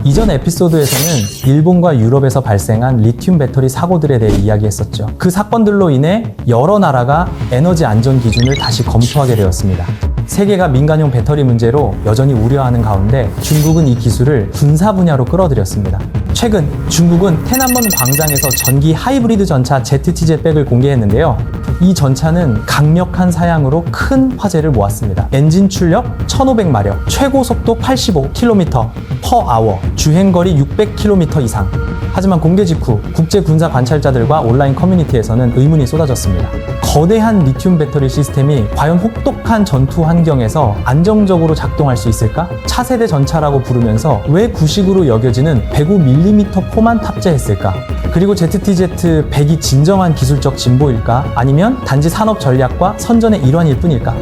이전 에피소드에서는 일본과 유럽에서 발생한 리튬 배터리 사고들에 대해 이야기했었죠. 그 사건들로 인해 여러 나라가 에너지 안전 기준을 다시 검토하게 되었습니다. 세계가 민간용 배터리 문제로 여전히 우려하는 가운데 중국은 이 기술을 군사 분야로 끌어들였습니다. 최근 중국은天安门 광장에서 전기 하이브리드 전차 ZTZ100을 공개했는데요. 이 전차는 강력한 사양으로 큰 화제를 모았습니다. 엔진 출력 1500마력, 최고 속도 85km/h, 주행거리 600km 이상. 하지만 공개 직후 국제 군사 관찰자들과 온라인 커뮤니티에서는 의문이 쏟아졌습니다. 거대한 리튬 배터리 시스템이 과연 혹독한 전투 환경에서 안정적으로 작동할 수 있을까? 차세대 전차라고 부르면서 왜 구식으로 여겨지는 105mm 포만 탑재했을까? 그리고 ZTZ100이 진정한 기술적 진보일까? 아니면 단지 산업 전략과 선전의 일환일 뿐일까?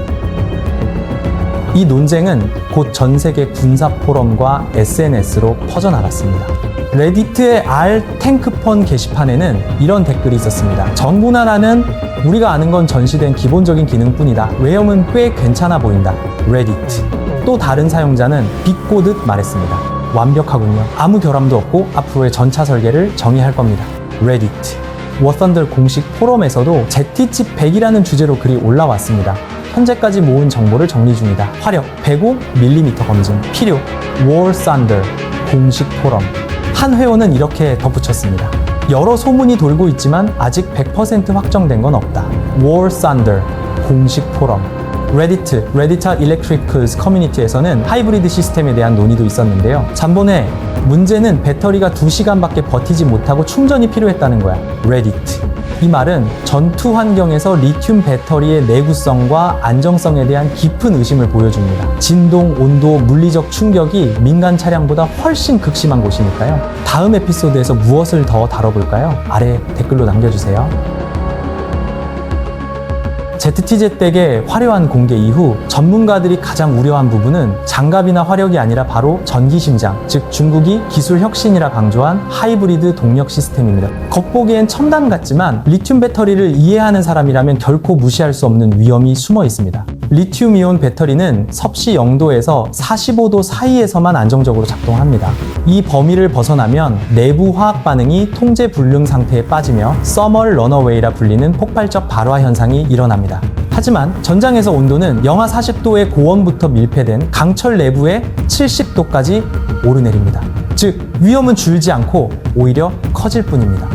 이 논쟁은 곧 전 세계 군사 포럼과 SNS로 퍼져나갔습니다. 레디트의 R-탱크펀 게시판에는 이런 댓글이 있었습니다. 정부 나라는 우리가 아는 건 전시된 기본적인 기능뿐이다. 외형은 꽤 괜찮아 보인다. 레디트. 또 다른 사용자는 비꼬듯 말했습니다. 완벽하군요. 아무 결함도 없고 앞으로의 전차 설계를 정의할 겁니다. 레디트. 워썬더 공식 포럼에서도 ZT100이라는 주제로 글이 올라왔습니다. 현재까지 모은 정보를 정리 중이다. 화력 105mm 검증 필요. War Thunder 공식 포럼. 한 회원은 이렇게 덧붙였습니다. 여러 소문이 돌고 있지만 아직 100% 확정된 건 없다. War Thunder 공식 포럼. 레디트, 레디타 일렉트리클스 커뮤니티에서는 하이브리드 시스템에 대한 논의도 있었는데요. 잠본에 문제는 배터리가 2시간밖에 버티지 못하고 충전이 필요했다는 거야. 레디트. 이 말은 전투 환경에서 리튬 배터리의 내구성과 안정성에 대한 깊은 의심을 보여줍니다. 진동, 온도, 물리적 충격이 민간 차량보다 훨씬 극심한 곳이니까요. 다음 에피소드에서 무엇을 더 다뤄볼까요? 아래 댓글로 남겨주세요. ZTZ100의 화려한 공개 이후 전문가들이 가장 우려한 부분은 장갑이나 화력이 아니라 바로 전기심장, 즉 중국이 기술 혁신이라 강조한 하이브리드 동력 시스템입니다. 겉보기엔 첨단 같지만 리튬 배터리를 이해하는 사람이라면 결코 무시할 수 없는 위험이 숨어 있습니다. 리튬이온 배터리는 섭씨 0도에서 45도 사이에서만 안정적으로 작동합니다. 이 범위를 벗어나면 내부 화학 반응이 통제 불능 상태에 빠지며 서멀 러너웨이라 불리는 폭발적 발화 현상이 일어납니다. 하지만 전장에서 온도는 영하 40도의 고온부터 밀폐된 강철 내부에 70도까지 오르내립니다. 즉 위험은 줄지 않고 오히려 커질 뿐입니다.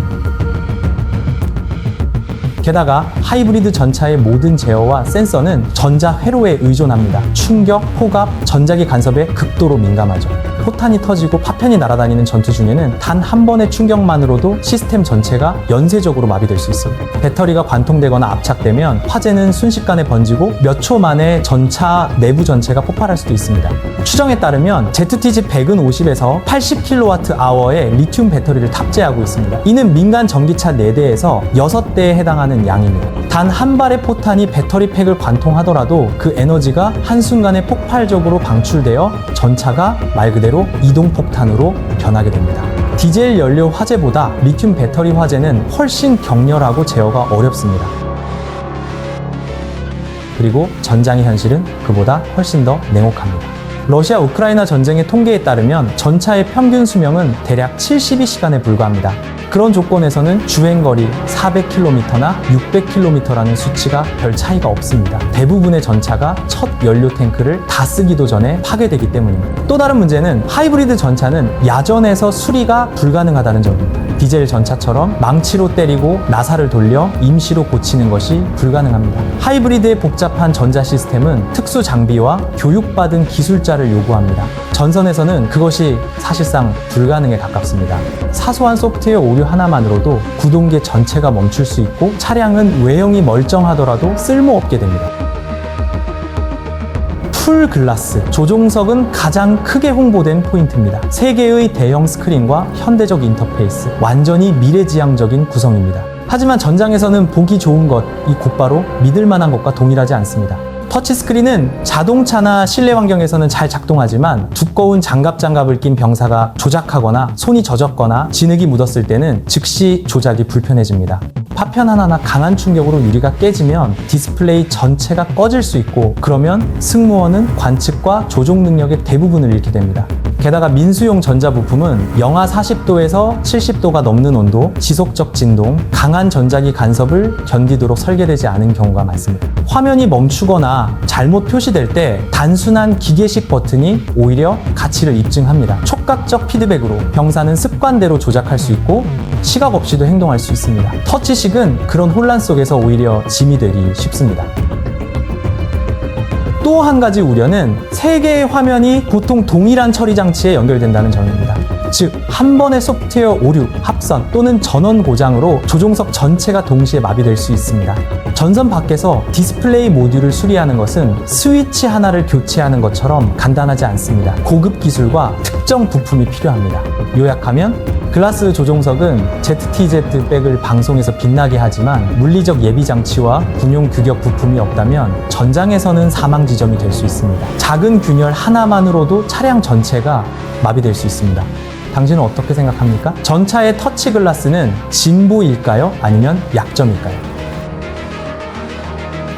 게다가 하이브리드 전차의 모든 제어와 센서는 전자 회로에 의존합니다. 충격, 호갑, 전자기 간섭에 극도로 민감하죠. 포탄이 터지고 파편이 날아다니는 전투 중에는 단 한 번의 충격만으로도 시스템 전체가 연쇄적으로 마비될 수 있습니다. 배터리가 관통되거나 압착되면 화재는 순식간에 번지고 몇 초 만에 전차 내부 전체가 폭발할 수도 있습니다. 추정에 따르면 ZTZ100은 50에서 80kWh의 리튬 배터리를 탑재하고 있습니다. 이는 민간 전기차 4대에서 6대에 해당하는 양입니다. 단 한 발의 포탄이 배터리 팩을 관통하더라도 그 에너지가 한순간에 폭발적으로 방출되어 전차가 말 그대로 이동폭탄으로 변하게 됩니다. 디젤 연료 화재보다 리튬 배터리 화재는 훨씬 격렬하고 제어가 어렵습니다. 그리고 전장의 현실은 그보다 훨씬 더 냉혹합니다. 러시아 우크라이나 전쟁의 통계에 따르면 전차의 평균 수명은 대략 72시간에 불과합니다. 그런 조건에서는 주행거리 400km나 600km라는 수치가 별 차이가 없습니다. 대부분의 전차가 첫 연료 탱크를 다 쓰기도 전에 파괴되기 때문입니다. 또 다른 문제는 하이브리드 전차는 야전에서 수리가 불가능하다는 점입니다. 디젤 전차처럼 망치로 때리고 나사를 돌려 임시로 고치는 것이 불가능합니다. 하이브리드의 복잡한 전자 시스템은 특수 장비와 교육받은 기술자를 요구합니다. 전선에서는 그것이 사실상 불가능에 가깝습니다. 사소한 소프트웨어 오류 하나만으로도 구동계 전체가 멈출 수 있고 차량은 외형이 멀쩡하더라도 쓸모없게 됩니다. 풀 글라스, 조종석은 가장 크게 홍보된 포인트입니다. 3개의 대형 스크린과 현대적 인터페이스, 완전히 미래지향적인 구성입니다. 하지만 전장에서는 보기 좋은 것, 이 곧바로 믿을 만한 것과 동일하지 않습니다. 터치스크린은 자동차나 실내 환경에서는 잘 작동하지만 두꺼운 장갑을 낀 병사가 조작하거나 손이 젖었거나 진흙이 묻었을 때는 즉시 조작이 불편해집니다. 파편 하나나 강한 충격으로 유리가 깨지면 디스플레이 전체가 꺼질 수 있고, 그러면 승무원은 관측과 조종 능력의 대부분을 잃게 됩니다. 게다가 민수용 전자부품은 영하 40도에서 70도가 넘는 온도, 지속적 진동, 강한 전자기 간섭을 견디도록 설계되지 않은 경우가 많습니다. 화면이 멈추거나 잘못 표시될 때 단순한 기계식 버튼이 오히려 가치를 입증합니다. 촉각적 피드백으로 병사는 습관대로 조작할 수 있고 시각 없이도 행동할 수 있습니다. 터치식은 그런 혼란 속에서 오히려 짐이 되기 쉽습니다. 또 한 가지 우려는 세 개의 화면이 보통 동일한 처리 장치에 연결된다는 점입니다. 즉, 한 번의 소프트웨어 오류, 합선 또는 전원 고장으로 조종석 전체가 동시에 마비될 수 있습니다. 전선 밖에서 디스플레이 모듈을 수리하는 것은 스위치 하나를 교체하는 것처럼 간단하지 않습니다. 고급 기술과 특정 부품이 필요합니다. 요약하면 글라스 조종석은 ZTZ 백을 방송에서 빛나게 하지만 물리적 예비 장치와 군용 규격 부품이 없다면 전장에서는 사망 지점이 될 수 있습니다. 작은 균열 하나만으로도 차량 전체가 마비될 수 있습니다. 당신은 어떻게 생각합니까? 전차의 터치 글라스는 진보일까요? 아니면 약점일까요?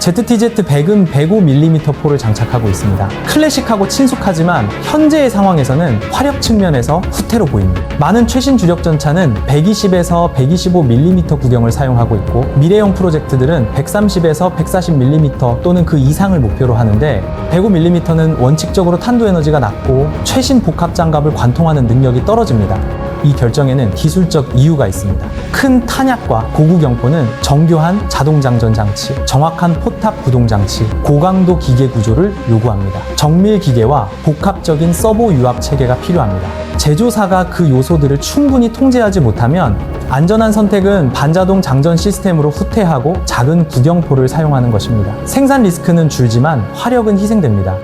ZTZ-100은 105mm 포를 장착하고 있습니다. 클래식하고 친숙하지만 현재의 상황에서는 화력 측면에서 후퇴로 보입니다. 많은 최신 주력 전차는 120에서 125mm 구경을 사용하고 있고 미래형 프로젝트들은 130에서 140mm 또는 그 이상을 목표로 하는데 105mm는 원칙적으로 탄도 에너지가 낮고 최신 복합 장갑을 관통하는 능력이 떨어집니다. 이 결정에는 기술적 이유가 있습니다. 큰 탄약과 고구경포는 정교한 자동장전 장치, 정확한 포탑 구동 장치, 고강도 기계 구조를 요구합니다. 정밀 기계와 복합적인 서보 유압 체계가 필요합니다. 제조사가 그 요소들을 충분히 통제하지 못하면 안전한 선택은 반자동 장전 시스템으로 후퇴하고 작은 구경포를 사용하는 것입니다. 생산 리스크는 줄지만 화력은 희생됩니다.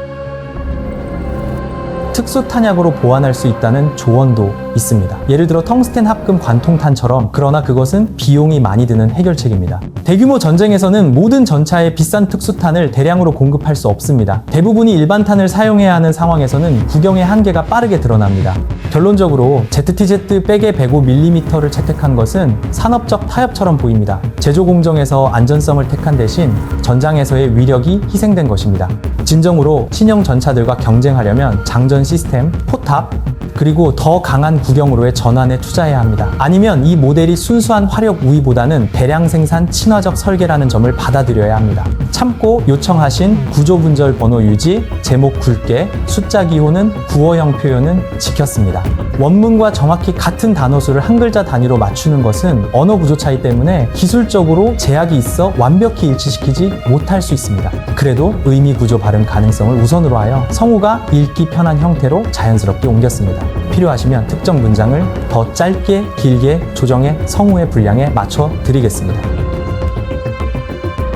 특수 탄약으로 보완할 수 있다는 조언도 있습니다. 예를 들어 텅스텐 합금 관통탄처럼. 그러나 그것은 비용이 많이 드는 해결책입니다. 대규모 전쟁에서는 모든 전차에 비싼 특수탄을 대량으로 공급할 수 없습니다. 대부분이 일반탄을 사용해야 하는 상황에서는 구경의 한계가 빠르게 드러납니다. 결론적으로 ZTZ-100의 105mm를 채택한 것은 산업적 타협처럼 보입니다. 제조 공정에서 안전성을 택한 대신 전장에서의 위력이 희생된 것입니다. 진정으로 신형 전차들과 경쟁하려면 장전 시스템, 포탑, 그리고 더 강한 구경으로의 전환에 투자해야 합니다. 아니면 이 모델이 순수한 화력 우위보다는 대량 생산 친화적 설계라는 점을 받아들여야 합니다. 참고 요청하신 구조 분절 번호 유지, 제목 굵게, 숫자 기호는 구어형 표현은 지켰습니다. 원문과 정확히 같은 단어수를 한 글자 단위로 맞추는 것은 언어 구조 차이 때문에 기술적으로 제약이 있어 완벽히 일치시키지 못할 수 있습니다. 그래도 의미 구조 발음 가능성을 우선으로 하여 성우가 읽기 편한 형태로 자연스럽게 옮겼습니다. 필요하시면 특정 문장을 더 짧게, 길게 조정해 성우의 분량에 맞춰 드리겠습니다.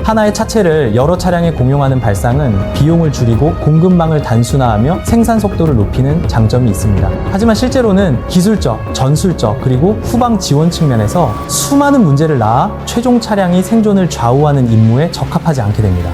하나의 차체를 여러 차량에 공용하는 발상은 비용을 줄이고 공급망을 단순화하며 생산 속도를 높이는 장점이 있습니다. 하지만 실제로는 기술적, 전술적, 그리고 후방 지원 측면에서 수많은 문제를 낳아 최종 차량이 생존을 좌우하는 임무에 적합하지 않게 됩니다.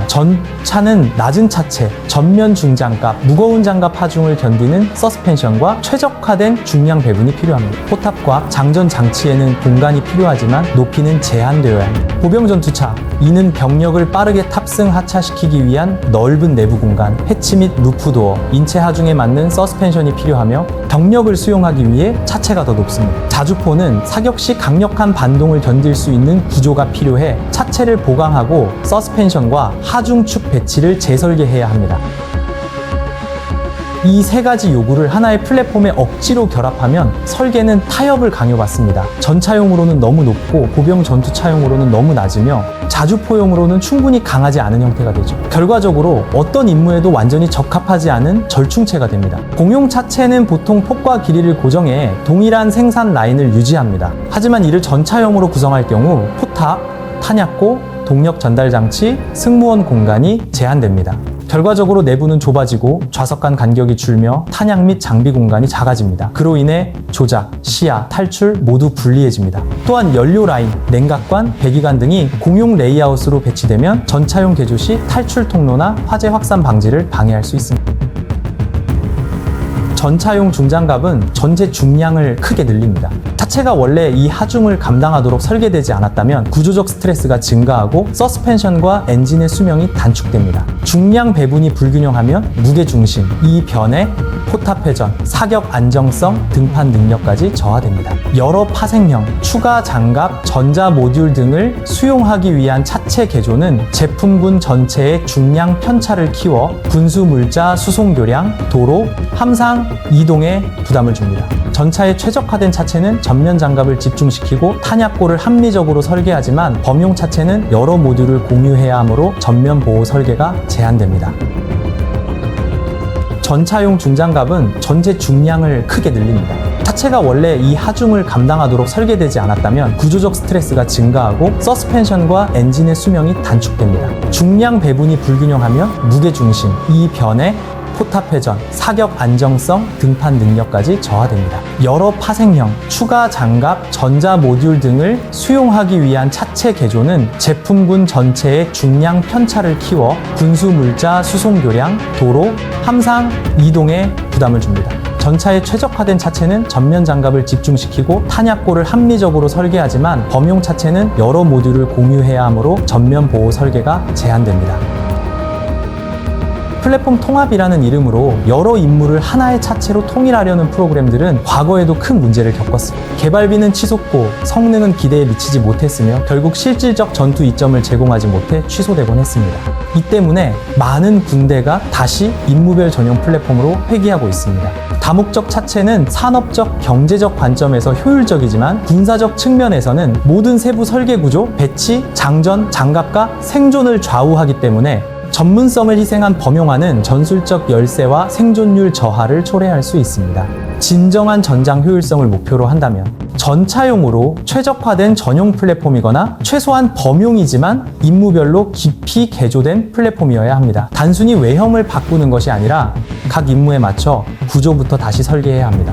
전차는 낮은 차체, 전면 중장갑, 무거운 장갑 하중을 견디는 서스펜션과 최적화된 중량 배분이 필요합니다. 포탑과 장전 장치에는 공간이 필요하지만 높이는 제한되어야 합니다. 보병 전투차, 이는 병력을 빠르게 탑승 하차시키기 위한 넓은 내부 공간, 해치 및 루프도어, 인체 하중에 맞는 서스펜션이 필요하며 병력을 수용하기 위해 차체가 더 높습니다. 자주포는 사격 시 강력한 반동을 견딜 수 있는 구조가 필요해 차체를 보강하고 서스펜션과 하중축 배치를 재설계해야 합니다. 이 세 가지 요구를 하나의 플랫폼에 억지로 결합하면 설계는 타협을 강요받습니다. 전차용으로는 너무 높고 보병 전투차용으로는 너무 낮으며 자주포용으로는 충분히 강하지 않은 형태가 되죠. 결과적으로 어떤 임무에도 완전히 적합하지 않은 절충체가 됩니다. 공용 차체는 보통 폭과 길이를 고정해 동일한 생산 라인을 유지합니다. 하지만 이를 전차용으로 구성할 경우 포탑, 탄약고, 동력 전달 장치, 승무원 공간이 제한됩니다. 결과적으로 내부는 좁아지고 좌석 간 간격이 줄며 탄약 및 장비 공간이 작아집니다. 그로 인해 조작, 시야, 탈출 모두 불리해집니다. 또한 연료 라인, 냉각관, 배기관 등이 공용 레이아웃으로 배치되면 전차용 개조 시 탈출 통로나 화재 확산 방지를 방해할 수 있습니다. 전차용 중장갑은 전체 중량을 크게 늘립니다. 차체가 원래 이 하중을 감당하도록 설계되지 않았다면 구조적 스트레스가 증가하고 서스펜션과 엔진의 수명이 단축됩니다. 중량 배분이 불균형하면 무게중심, 이 변에 포탑 회전, 사격 안정성, 등판 능력까지 저하됩니다. 여러 파생형, 추가 장갑, 전자 모듈 등을 수용하기 위한 차체 개조는 제품군 전체의 중량 편차를 키워 군수 물자 수송 교량, 도로, 함상, 이동에 부담을 줍니다. 전차에 최적화된 차체는 전면 장갑을 집중시키고 탄약고를 합리적으로 설계하지만 범용 차체는 여러 모듈을 공유해야 하므로 전면 보호 설계가 제한됩니다. 전차용 중장갑은 전체 중량을 크게 늘립니다. 차체가 원래 이 하중을 감당하도록 설계되지 않았다면 구조적 스트레스가 증가하고 서스펜션과 엔진의 수명이 단축됩니다. 중량 배분이 불균형하면 무게중심, 이 변에 포탑 회전, 사격 안정성, 등판 능력까지 저하됩니다. 여러 파생형, 추가 장갑, 전자 모듈 등을 수용하기 위한 차체 개조는 제품군 전체의 중량 편차를 키워 군수 물자 수송 교량, 도로, 함상, 이동에 부담을 줍니다. 전차에 최적화된 차체는 전면 장갑을 집중시키고 탄약고를 합리적으로 설계하지만 범용 차체는 여러 모듈을 공유해야 하므로 전면 보호 설계가 제한됩니다. 플랫폼 통합이라는 이름으로 여러 임무를 하나의 차체로 통일하려는 프로그램들은 과거에도 큰 문제를 겪었습니다. 개발비는 치솟고 성능은 기대에 미치지 못했으며 결국 실질적 전투 이점을 제공하지 못해 취소되곤 했습니다. 이 때문에 많은 군대가 다시 임무별 전용 플랫폼으로 회귀하고 있습니다. 다목적 차체는 산업적, 경제적 관점에서 효율적이지만 군사적 측면에서는 모든 세부 설계 구조, 배치, 장전, 장갑과 생존을 좌우하기 때문에 전문성을 희생한 범용화는 전술적 열세와 생존율 저하를 초래할 수 있습니다. 진정한 전장 효율성을 목표로 한다면 전차용으로 최적화된 전용 플랫폼이거나 최소한 범용이지만 임무별로 깊이 개조된 플랫폼이어야 합니다. 단순히 외형을 바꾸는 것이 아니라 각 임무에 맞춰 구조부터 다시 설계해야 합니다.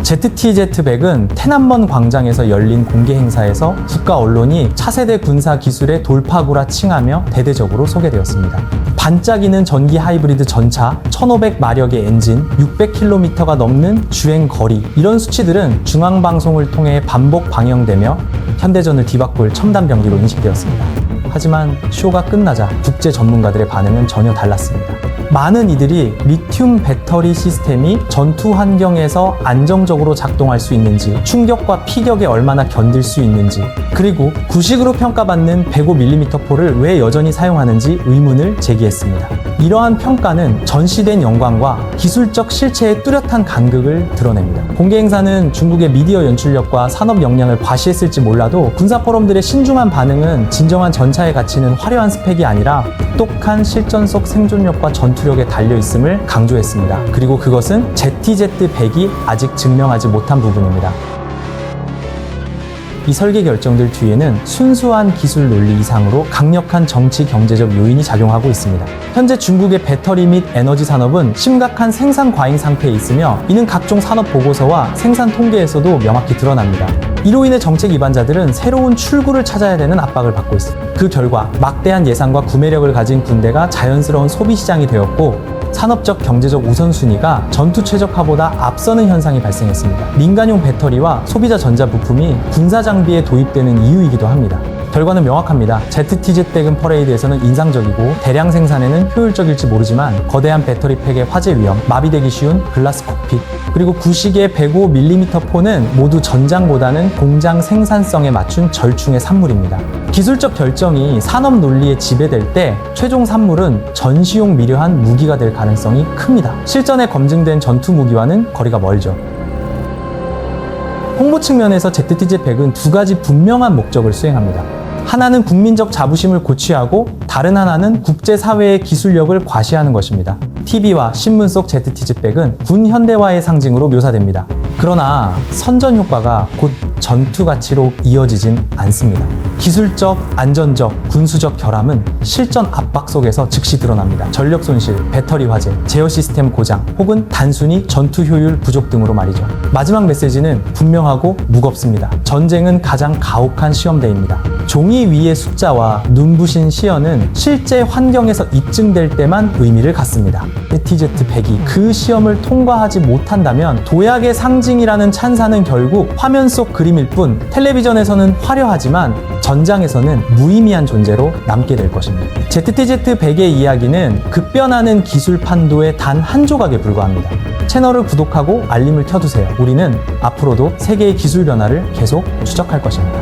ZTZ-100은 테난먼 광장에서 열린 공개 행사에서 국가 언론이 차세대 군사 기술의 돌파구라 칭하며 대대적으로 소개되었습니다. 반짝이는 전기 하이브리드 전차, 1500마력의 엔진, 600km가 넘는 주행 거리, 이런 수치들은 중앙방송을 통해 반복 방영되며 현대전을 뒤바꿀 첨단 병기로 인식되었습니다. 하지만 쇼가 끝나자 국제 전문가들의 반응은 전혀 달랐습니다. 많은 이들이 리튬 배터리 시스템이 전투 환경에서 안정적으로 작동할 수 있는지, 충격과 피격에 얼마나 견딜 수 있는지, 그리고 구식으로 평가받는 105mm 포를 왜 여전히 사용하는지 의문을 제기했습니다. 이러한 평가는 전시된 영광과 기술적 실체의 뚜렷한 간극을 드러냅니다. 공개 행사는 중국의 미디어 연출력과 산업 역량을 과시했을지 몰라도 군사 포럼들의 신중한 반응은 진정한 전차의 가치는 화려한 스펙이 아니라 똑똑한 실전 속 생존력과 전투력에 달려있음을 강조했습니다. 그리고 그것은 ZTZ-100이 아직 증명하지 못한 부분입니다. 이 설계 결정들 뒤에는 순수한 기술 논리 이상으로 강력한 정치 경제적 요인이 작용하고 있습니다. 현재 중국의 배터리 및 에너지 산업은 심각한 생산 과잉 상태에 있으며 이는 각종 산업 보고서와 생산 통계에서도 명확히 드러납니다. 이로 인해 정책 위반자들은 새로운 출구를 찾아야 되는 압박을 받고 있습니다. 그 결과 막대한 예산과 구매력을 가진 군대가 자연스러운 소비 시장이 되었고 산업적 경제적 우선순위가 전투 최적화보다 앞서는 현상이 발생했습니다. 민간용 배터리와 소비자 전자부품이 군사 장비에 도입되는 이유이기도 합니다. 결과는 명확합니다. ZTZ-100 퍼레이드에서는 인상적이고 대량 생산에는 효율적일지 모르지만 거대한 배터리 팩의 화재 위험, 마비되기 쉬운 글라스 콕핏, 그리고 구식의 105mm 포는 모두 전장보다는 공장 생산성에 맞춘 절충의 산물입니다. 기술적 결정이 산업 논리에 지배될 때 최종 산물은 전시용 미려한 무기가 될 가능성이 큽니다. 실전에 검증된 전투 무기와는 거리가 멀죠. 홍보 측면에서 ZTZ-100은 두 가지 분명한 목적을 수행합니다. 하나는 국민적 자부심을 고취하고 다른 하나는 국제사회의 기술력을 과시하는 것입니다. TV와 신문 속 ZTZ-100은 군 현대화의 상징으로 묘사됩니다. 그러나 선전 효과가 곧 전투 가치로 이어지진 않습니다. 기술적, 안전적, 군수적 결함은 실전 압박 속에서 즉시 드러납니다. 전력 손실, 배터리 화재, 제어 시스템 고장, 혹은 단순히 전투 효율 부족 등으로 말이죠. 마지막 메시지는 분명하고 무겁습니다. 전쟁은 가장 가혹한 시험대입니다. 종이 위의 숫자와 눈부신 시연은 실제 환경에서 입증될 때만 의미를 갖습니다. ZTZ-100이 그 시험을 통과하지 못한다면 도약의 상징이라는 찬사는 결국 화면 속 그림 그림일 뿐 텔레비전에서는 화려하지만 전장에서는 무의미한 존재로 남게 될 것입니다. ZTZ100의 이야기는 급변하는 기술 판도의 단 한 조각에 불과합니다. 채널을 구독하고 알림을 켜두세요. 우리는 앞으로도 세계의 기술 변화를 계속 추적할 것입니다.